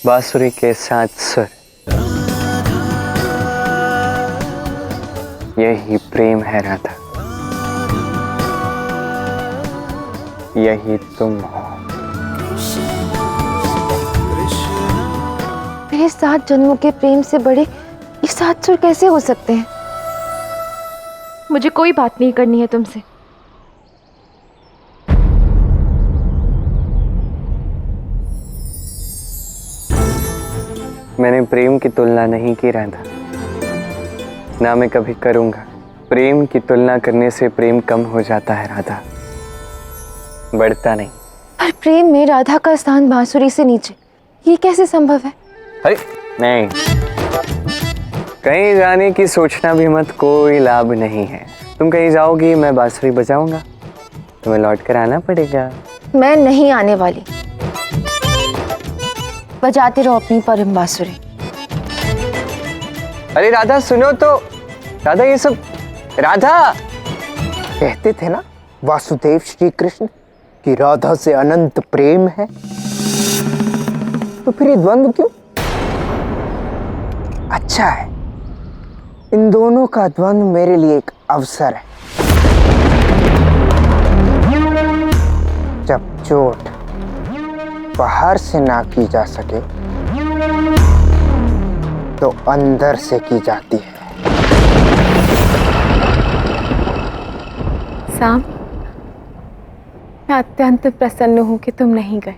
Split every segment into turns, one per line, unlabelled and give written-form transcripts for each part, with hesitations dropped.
बांसुरी के साथ सुर, यही प्रेम है राधा, यही तुम हो।
मेरे 7 जन्मों के प्रेम से बड़े ये 7 सुर कैसे हो सकते हैं? मुझे कोई बात नहीं करनी है तुमसे।
मैंने प्रेम की तुलना नहीं की राधा, ना मैं कभी करूंगा। प्रेम की तुलना करने से प्रेम कम हो जाता है राधा, बढ़ता नहीं।
पर प्रेम में राधा का स्थान बांसुरी से नीचे, ये कैसे संभव है?
अरे नहीं, कहीं जाने की सोचना भी मत, कोई लाभ नहीं है। तुम कहीं जाओगी, मैं बांसुरी बजाऊंगा, तुम्हें लौट कर आना पड़ेगा।
मैं नहीं आने वाली। बजाते रहो अपनी परम बांसुरी।
अरे राधा सुनो तो, राधा ये सब, राधा।
कहते थे ना वासुदेव श्री कृष्ण कि राधा से अनंत प्रेम है, तो फिर ये द्वंद्व क्यों? अच्छा है, इन दोनों का द्वंद्व मेरे लिए एक अवसर है। जब चोट बाहर से ना की जा सके तो अंदर से की जाती है।
साम, मैं अत्यंत प्रसन्न हूँ कि तुम नहीं गए।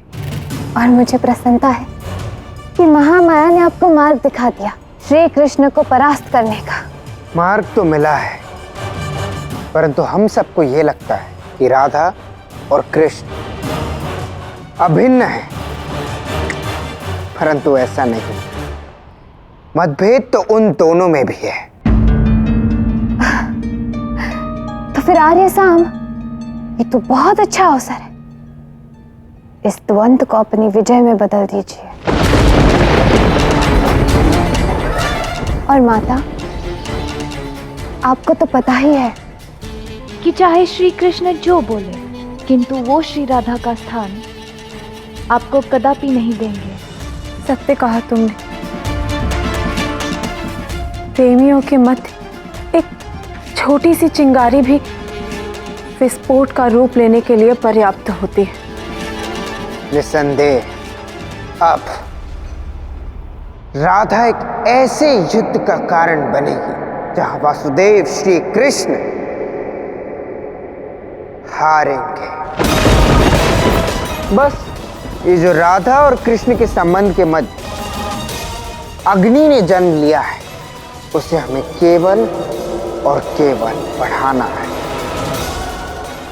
और मुझे प्रसन्नता है कि महामाया ने आपको मार्ग दिखा दिया श्री कृष्ण को परास्त करने का।
मार्ग तो मिला है, परंतु हम सबको ये लगता है कि राधा और कृष्ण अभिन्न है, परंतु ऐसा नहीं। मतभेद तो उन दोनों में भी है।
तो फिर आर्य साम, ये तो बहुत अच्छा अवसर है। इस द्वंद्व को अपनी विजय में बदल दीजिए। और माता, आपको तो पता ही है कि चाहे श्री कृष्ण जो बोले, किंतु वो श्री राधा का स्थान आपको कदापि नहीं देंगे।
सत्य कहा तुमने। प्रेमियों के मध्य एक छोटी सी चिंगारी भी विस्फोट का रूप लेने के लिए पर्याप्त होती है।
निसंदेह अब राधा एक ऐसे युद्ध का कारण बनेगी जहां वासुदेव श्री कृष्ण हारेंगे। बस ये जो राधा और कृष्ण के संबंध के मध्य अग्नि ने जन्म लिया है, उसे हमें केवल और केवल बढ़ाना है,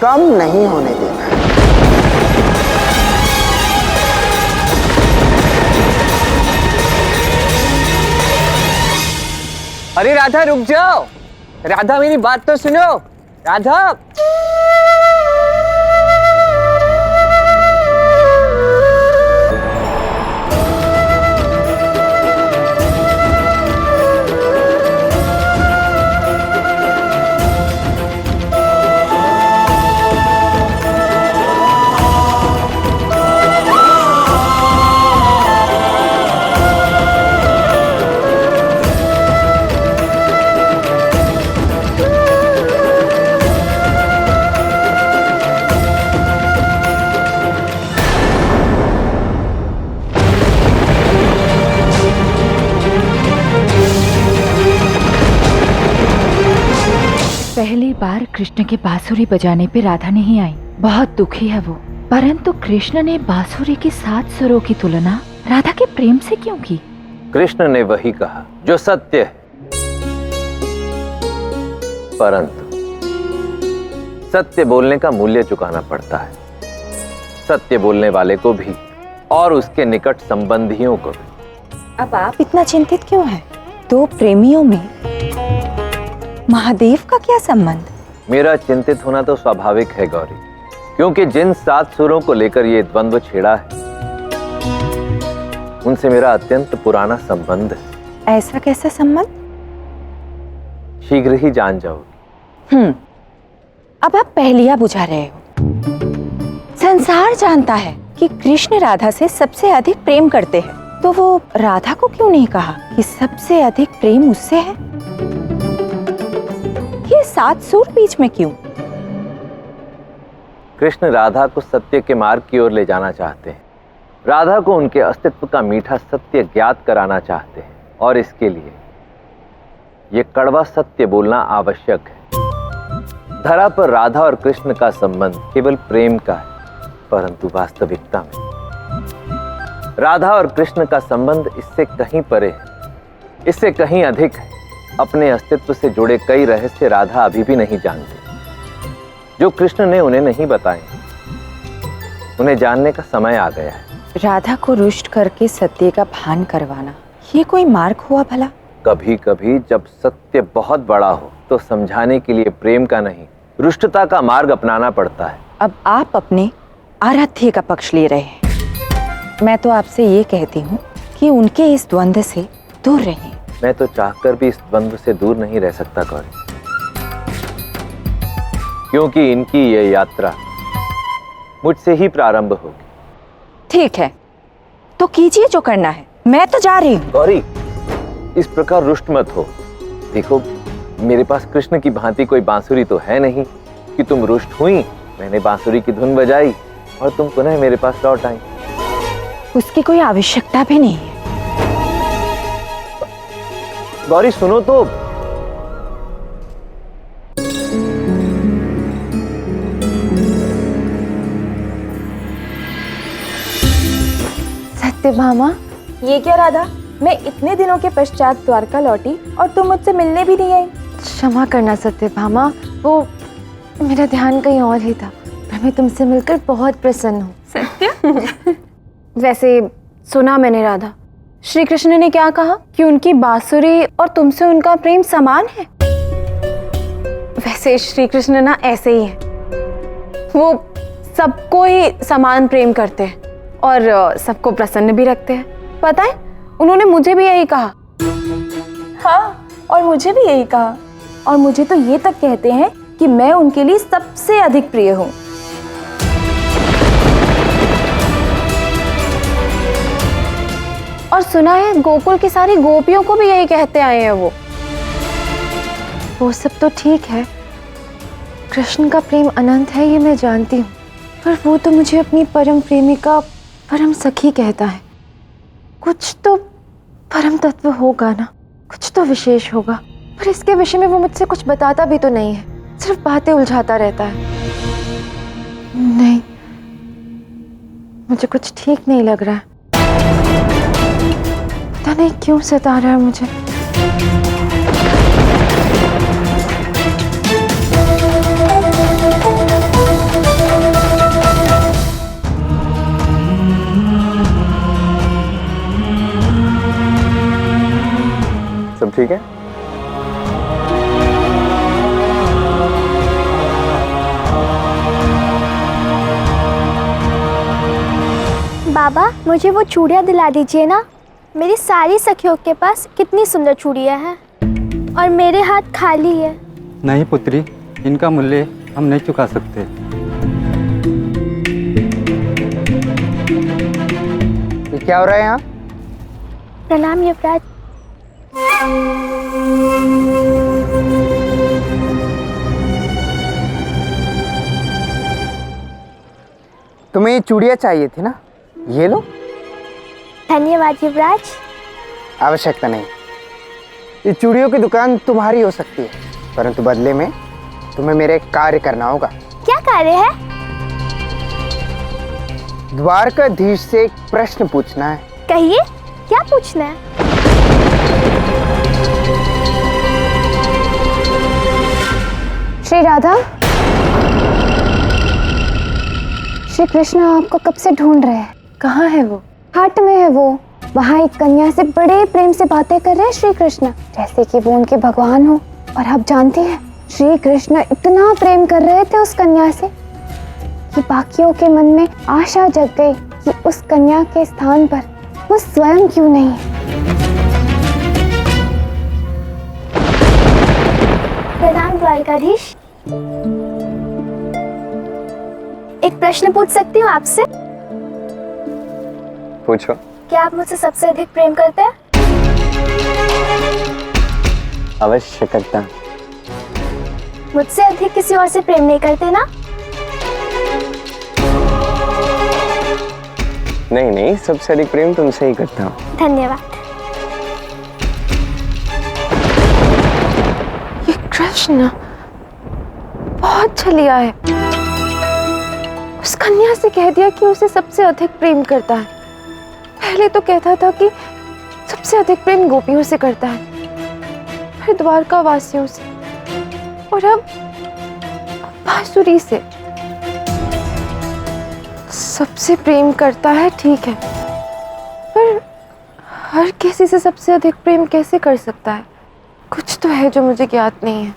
कम नहीं होने देना है।
अरे राधा रुक जाओ, राधा मेरी बात तो सुनो, राधा।
पहली बार कृष्ण के बांसुरी बजाने पे राधा नहीं आई, बहुत दुखी है वो। परंतु कृष्ण ने बांसुरी की 7 सुरों की तुलना राधा के प्रेम से क्यों की?
कृष्ण ने वही कहा जो सत्य है, परंतु सत्य बोलने का मूल्य चुकाना पड़ता है। सत्य बोलने वाले को भी और उसके निकट संबंधियों को भी।
अब आप इतना चिंतित क्यों हैं? 2 प्रेमियों में महादेव का क्या संबंध?
मेरा चिंतित होना तो स्वाभाविक है गौरी, क्योंकि जिन 7 सुरों को लेकर ये द्वंद्व छिड़ा है, उनसे मेरा अत्यंत पुराना संबंध है।
ऐसा कैसा संबंध?
शीघ्र ही जान जाओगी।
अब आप पहेलियां बुझा रहे हो। संसार जानता है कि कृष्ण राधा से सबसे अधिक प्रेम करते हैं, तो वो राधा को क्यों नहीं कहा कि सबसे अधिक प्रेम उससे है? ये 7 सुर बीच में क्यों?
कृष्ण राधा को सत्य के मार्ग की ओर ले जाना चाहते हैं। राधा को उनके अस्तित्व का मीठा सत्य ज्ञात कराना चाहते हैं, और इसके लिए ये कड़वा सत्य बोलना आवश्यक है। धरा पर राधा और कृष्ण का संबंध केवल प्रेम का है, परंतु वास्तविकता में राधा और कृष्ण का संबंध इससे कहीं परे है, इससे कहीं अधिक है। अपने अस्तित्व से जुड़े कई रहस्य राधा अभी भी नहीं जानती, जो कृष्ण ने उन्हें नहीं बताए। उन्हें जानने का समय आ गया है।
राधा को रुष्ट करके सत्य का भान करवाना, ये कोई मार्ग हुआ भला?
कभी कभी जब सत्य बहुत बड़ा हो तो समझाने के लिए प्रेम का नहीं, रुष्टता का मार्ग अपनाना पड़ता है।
अब आप अपने आराध्य का पक्ष ले रहे हैं। मैं तो आपसे ये कहती हूँ कि उनके इस द्वंद्व से दूर रहें।
मैं तो चाहकर भी इस द्वंद्व से दूर नहीं रह सकता गौरी, क्योंकि इनकी ये यात्रा मुझसे ही प्रारंभ होगी।
ठीक है, तो कीजिए जो करना है, मैं तो जा रही हूँ।
गौरी, इस प्रकार रुष्ट मत हो। देखो, मेरे पास कृष्ण की भांति कोई बांसुरी तो है नहीं कि तुम रुष्ट हुई, मैंने बांसुरी की धुन बजाई और तुम पुनः मेरे पास लौट आई।
उसकी कोई आवश्यकता भी नहीं है।
गौरी सुनो तो।
सत्यभामा, ये क्या राधा? मैं इतने दिनों के पश्चात द्वारका लौटी और तुम मुझसे मिलने भी नहीं आई। क्षमा करना सत्यभामा, वो मेरा ध्यान कहीं और ही था, पर मैं तुमसे मिलकर बहुत प्रसन्न हूँ। सत्य? वैसे सुना मैंने राधा, श्री कृष्ण ने क्या कहा कि उनकी बांसुरी और तुमसे उनका प्रेम समान है। वैसे श्री कृष्ण ना ऐसे ही हैं, वो सबको ही समान प्रेम करते हैं और सबको प्रसन्न भी रखते हैं। पता है, उन्होंने मुझे भी यही कहा। हाँ, और मुझे भी यही कहा, और मुझे तो ये तक कहते हैं कि मैं उनके लिए सबसे अधिक प्रिय हूँ। और सुना है गोकुल की सारी गोपियों को भी यही कहते आए हैं। वो सब तो ठीक है, कृष्ण का प्रेम अनंत है ये मैं जानती हूँ, पर वो तो मुझे अपनी परम प्रेमिका, परम सखी कहता है। कुछ तो परम तत्व होगा ना, कुछ तो विशेष होगा, पर इसके विषय में वो मुझसे कुछ बताता भी तो नहीं है, सिर्फ बातें उलझाता रहता है। नहीं, मुझे कुछ ठीक नहीं लग रहा है। पता नहीं क्यों सता रहा है मुझे।
सब ठीक है?
बाबा, मुझे वो चूड़ियाँ दिला दीजिए ना। मेरी सारी सखियों के पास कितनी सुंदर चूड़ियाँ हैं और मेरे हाथ खाली है।
नहीं पुत्री, इनका मूल्य हम नहीं चुका सकते।
ये क्या हो रहा है यहाँ?
प्रणाम युवराज।
तुम्हें ये चूड़ियाँ चाहिए थी ना, ये लो।
धन्यवाद युवराज।
आवश्यकता नहीं, ये चूड़ियों की दुकान तुम्हारी हो सकती है, परंतु बदले में तुम्हें मेरे एक कार्य करना होगा।
क्या कार्य है?
द्वारकाधीश से एक प्रश्न पूछना है।
कहिए, क्या पूछना है?
श्री राधा, श्री कृष्ण आपको कब से ढूंढ रहे हैं। कहाँ है वो? हाट में है वो। वहाँ एक कन्या से बड़े प्रेम से बातें कर रहे हैं श्री कृष्ण, जैसे कि वो उनके भगवान हो। और आप जानते हैं, श्री कृष्ण इतना प्रेम कर रहे थे उस कन्या से कि बाकियों के मन में आशा जग गई कि उस कन्या के स्थान पर वो स्वयं क्यों नहीं है।
प्रणाम द्वारकाधीश। एक प्रश्न पूछ सकती हूँ आपसे?
पूछो।
क्या आप मुझसे सबसे अधिक प्रेम करते हैं?
अवश्य करता।
मुझसे अधिक किसी और से प्रेम नहीं करते ना?
नहीं नहीं, सबसे अधिक प्रेम तुमसे ही करता हूँ।
धन्यवाद।
ये कृष्ण बहुत छलिया है। उस कन्या से कह दिया कि उसे सबसे अधिक प्रेम करता है। पहले तो कहता था कि सबसे अधिक प्रेम गोपियों से करता है, फिर द्वारका वासियों से, और अब बांसुरी से। सबसे प्रेम करता है ठीक है, पर हर किसी से सबसे अधिक प्रेम कैसे कर सकता है? कुछ तो है जो मुझे ज्ञात नहीं है।